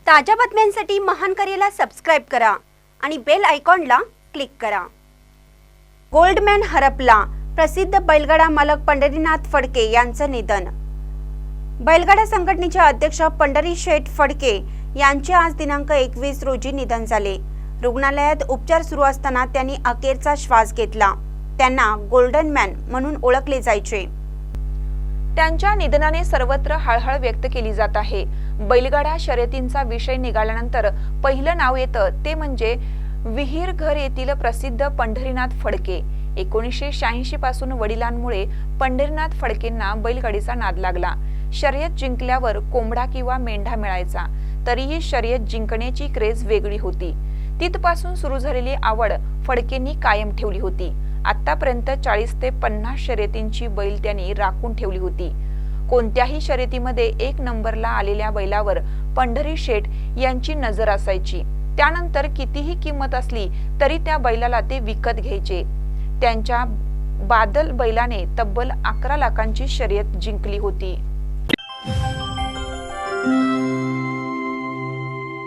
ताज्या बातम्यांसाठी महान करेला सबस्क्राइब करा आणि बेल आयकॉनला क्लिक करा। गोल्डमॅन हरपला, प्रसिद्ध बैलगाडा मालक पंढरीनाथ फडके यांचं निधन। बैलगाडा संघटनेचे अध्यक्ष पंढरी शेठ फडके यांचे आज दिनांक 21 रोजी निधन झाले। रुग्णालयात उपचार सुरू असताना त्यांनी अखेरचा श्वास घेतला। त्यांना गोल्डन मॅन म्हणून ओळखले जायचे। त्यांच्या निधनाने सर्वत्र हळहळ व्यक्त केली जात आहे। बैलगाडा शर्यतींचा विषय निघाल्यानंतर पहिलं नाव येतं ते म्हणजे विहीरघर येथील प्रसिद्ध पंढरीनाथ फडके। 1986 पासून वडिलांमुळे पंढरीनाथ फडकेंना बैलगाडीचा नाद लागला। शर्यत जिंकल्यावर कोंबडा किंवा मेंढा मिळायचा, तरीही शर्यत जिंकण्याची क्रेज वेगळी होती। तिथपासून सुरू झालेली आवड फडकेंनी कायम ठेवली होती। आतापर्यंत 40 ते 50 शर्यतींची बैल त्यांनी राखून ठेवली होती। कोणत्याही शर्यतीमध्ये 1 नंबरला आलेल्या बैलावर पंढरी शेठ यांची नजर असायची। त्यानंतर कितीही किंमत असली तरी त्या बैलाला ते विकत घ्यायचे। त्यांच्या बादल बैलाने तब्बल 11 लाखांची शर्यत जिंकली होती।